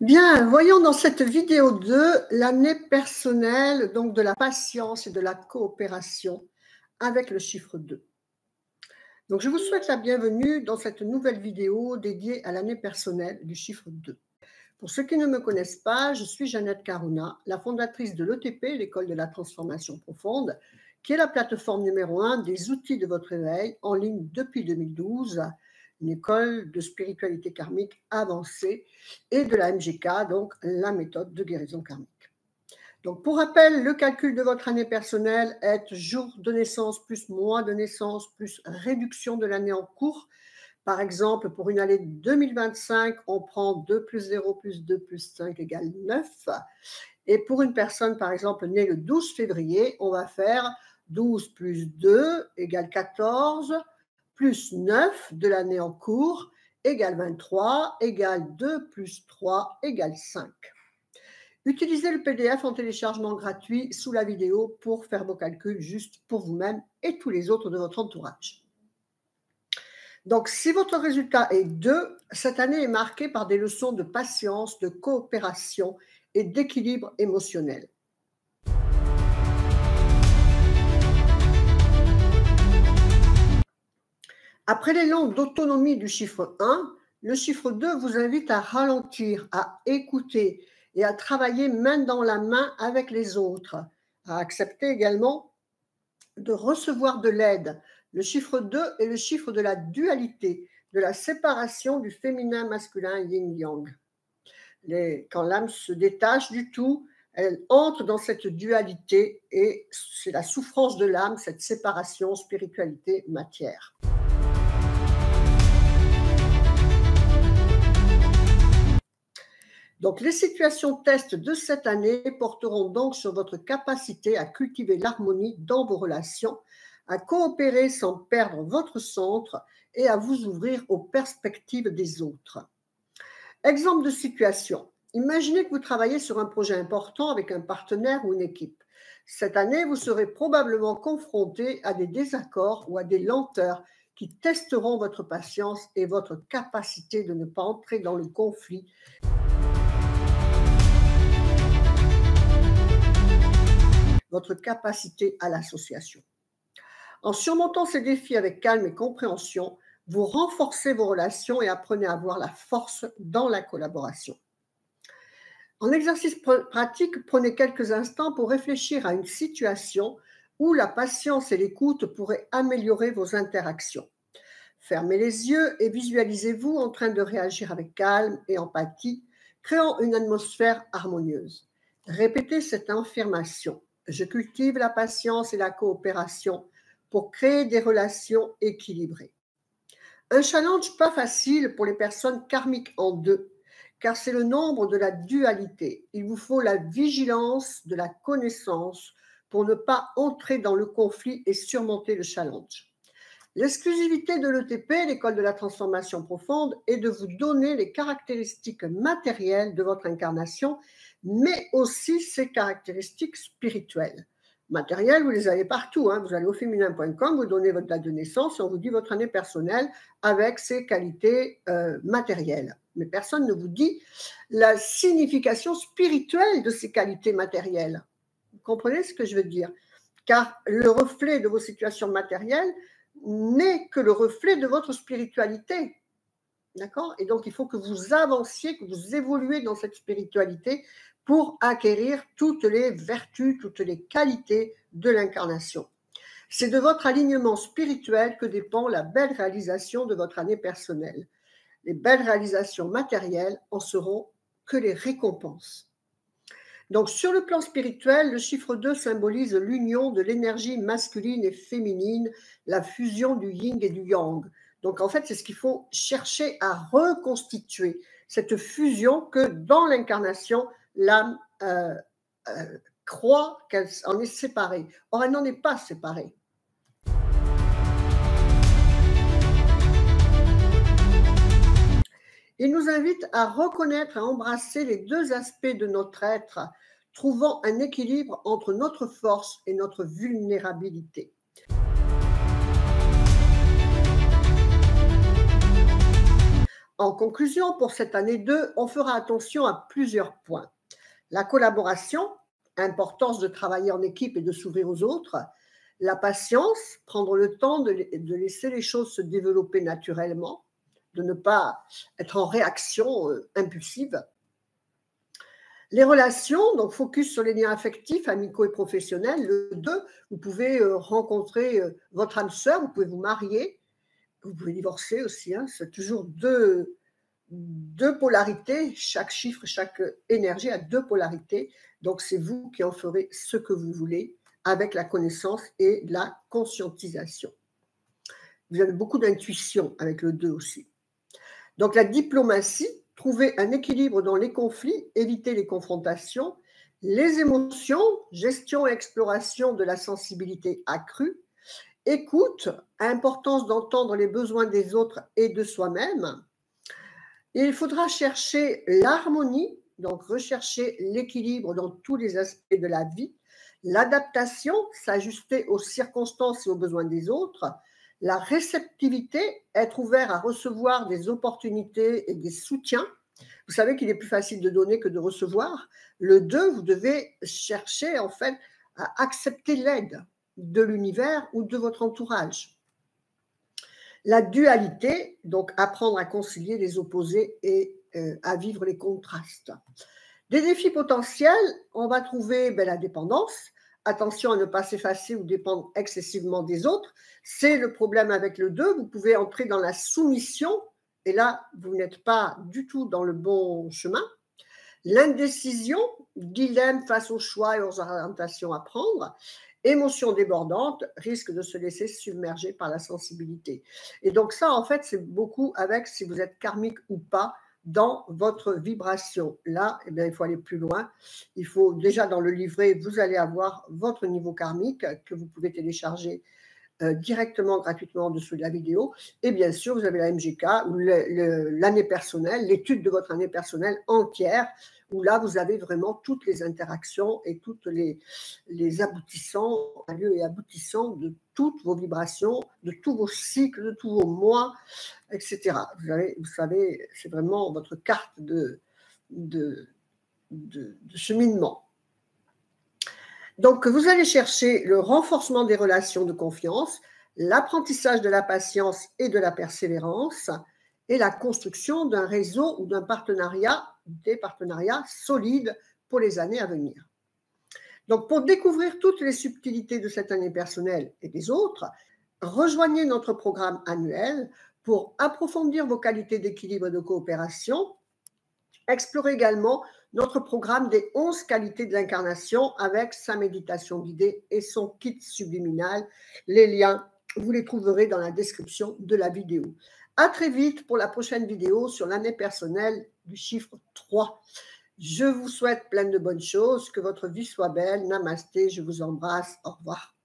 Bien, voyons dans cette vidéo 2 l'année personnelle, donc de la patience et de la coopération avec le chiffre 2. Donc, je vous souhaite la bienvenue dans cette nouvelle vidéo dédiée à l'année personnelle du chiffre 2. Pour ceux qui ne me connaissent pas, je suis Jeannette Karuna, la fondatrice de l'ETP, l'École de la Transformation Profonde, qui est la plateforme numéro 1 des outils de votre éveil en ligne depuis 2012, une école de spiritualité karmique avancée et de la MGK, donc la méthode de guérison karmique. Donc, pour rappel, le calcul de votre année personnelle est jour de naissance plus mois de naissance plus réduction de l'année en cours. Par exemple, pour une année 2025, on prend 2 plus 0 plus 2 plus 5 égale 9. Et pour une personne, par exemple, née le 12 février, on va faire 12 plus 2 égale 14, plus 9 de l'année en cours égale 23, égale 2 plus 3 égale 5. Utilisez le PDF en téléchargement gratuit sous la vidéo pour faire vos calculs juste pour vous-même et tous les autres de votre entourage. Donc, si votre résultat est 2, cette année est marquée par des leçons de patience, de coopération et d'équilibre émotionnel. Après l'élan d'autonomie du chiffre 1, le chiffre 2 vous invite à ralentir, à écouter et à travailler main dans la main avec les autres, à accepter également de recevoir de l'aide. Le chiffre 2 est le chiffre de la dualité, de la séparation du féminin masculin yin-yang. Quand l'âme se détache du tout, elle entre dans cette dualité et c'est la souffrance de l'âme, cette séparation spiritualité-matière. Donc, les situations test de cette année porteront donc sur votre capacité à cultiver l'harmonie dans vos relations, à coopérer sans perdre votre centre et à vous ouvrir aux perspectives des autres. Exemple de situation. Imaginez que vous travaillez sur un projet important avec un partenaire ou une équipe. Cette année, vous serez probablement confronté à des désaccords ou à des lenteurs qui testeront votre patience et votre capacité de ne pas entrer dans le conflit. Votre capacité à l'association. En surmontant ces défis avec calme et compréhension, vous renforcez vos relations et apprenez à voir la force dans la collaboration. En exercice pratique, prenez quelques instants pour réfléchir à une situation où la patience et l'écoute pourraient améliorer vos interactions. Fermez les yeux et visualisez-vous en train de réagir avec calme et empathie, créant une atmosphère harmonieuse. Répétez cette affirmation. Je cultive la patience et la coopération pour créer des relations équilibrées. Un challenge pas facile pour les personnes karmiques en 2, car c'est le nombre de la dualité. Il vous faut la vigilance de la connaissance pour ne pas entrer dans le conflit et surmonter le challenge. L'exclusivité de l'ETP, l'École de la Transformation Profonde, est de vous donner les caractéristiques matérielles de votre incarnation, mais aussi ses caractéristiques spirituelles. Matérielles, vous les avez partout. Vous allez au féminin.com, vous donnez votre date de naissance et on vous dit votre année personnelle avec ses qualités matérielles. Mais personne ne vous dit la signification spirituelle de ces qualités matérielles. Vous comprenez ce que je veux dire? Car le reflet de vos situations matérielles n'est que le reflet de votre spiritualité. D'accord? Et donc, il faut que vous avanciez, que vous évoluez dans cette spiritualité pour acquérir toutes les vertus, toutes les qualités de l'incarnation. C'est de votre alignement spirituel que dépend la belle réalisation de votre année personnelle. Les belles réalisations matérielles en seront que les récompenses. Donc, sur le plan spirituel, le chiffre 2 symbolise l'union de l'énergie masculine et féminine, la fusion du yin et du yang. Donc, en fait, c'est ce qu'il faut chercher à reconstituer, cette fusion que dans l'incarnation, l'âme croit qu'elle en est séparée. Or, elle n'en est pas séparée. Il nous invite à reconnaître, à embrasser les deux aspects de notre être, trouvant un équilibre entre notre force et notre vulnérabilité. En conclusion, pour cette année 2, on fera attention à plusieurs points. La collaboration, importance de travailler en équipe et de s'ouvrir aux autres. La patience, prendre le temps de laisser les choses se développer naturellement, de ne pas être en réaction impulsive. Les relations, donc focus sur les liens affectifs, amicaux et professionnels. Le 2, vous pouvez rencontrer votre âme sœur, vous pouvez vous marier, vous pouvez divorcer aussi, hein, c'est toujours deux polarités, chaque chiffre, chaque énergie a 2 polarités, donc c'est vous qui en ferez ce que vous voulez avec la connaissance et la conscientisation. Vous avez beaucoup d'intuition avec le 2 aussi. Donc la diplomatie, trouver un équilibre dans les conflits, éviter les confrontations, les émotions, gestion et exploration de la sensibilité accrue, écoute, importance d'entendre les besoins des autres et de soi-même. Il faudra chercher l'harmonie, donc rechercher l'équilibre dans tous les aspects de la vie, l'adaptation, s'ajuster aux circonstances et aux besoins des autres, la réceptivité, être ouvert à recevoir des opportunités et des soutiens. Vous savez qu'il est plus facile de donner que de recevoir. Le 2, vous devez chercher en fait à accepter l'aide de l'univers ou de votre entourage. La dualité, donc apprendre à concilier les opposés et à vivre les contrastes. Des défis potentiels, on va trouver la dépendance. Attention à ne pas s'effacer ou dépendre excessivement des autres. C'est le problème avec le 2. Vous pouvez entrer dans la soumission et là, vous n'êtes pas du tout dans le bon chemin. L'indécision, dilemme face aux choix et aux orientations à prendre. Émotion débordante, risque de se laisser submerger par la sensibilité. Et donc ça, en fait, c'est beaucoup avec si vous êtes karmique ou pas dans votre vibration. Là, eh bien, il faut aller plus loin. Il faut déjà dans le livret, vous allez avoir votre niveau karmique que vous pouvez télécharger directement, gratuitement en dessous de la vidéo. Et bien sûr, vous avez la MGK, ou l'année personnelle, l'étude de votre année personnelle entière, où là, vous avez vraiment toutes les interactions et toutes les aboutissants, lieux et aboutissants de toutes vos vibrations, de tous vos cycles, de tous vos mois, etc. Vous savez, c'est vraiment votre carte de cheminement. Donc, vous allez chercher le renforcement des relations de confiance, l'apprentissage de la patience et de la persévérance et la construction d'un réseau ou d'un partenariat, des partenariats solides pour les années à venir. Donc, pour découvrir toutes les subtilités de cette année personnelle et des autres, rejoignez notre programme annuel pour approfondir vos qualités d'équilibre et de coopération. Explorez également notre programme des 11 qualités de l'incarnation avec sa méditation guidée et son kit subliminal. Les liens, vous les trouverez dans la description de la vidéo. À très vite pour la prochaine vidéo sur l'année personnelle du chiffre 3. Je vous souhaite plein de bonnes choses, que votre vie soit belle. Namasté, je vous embrasse. Au revoir.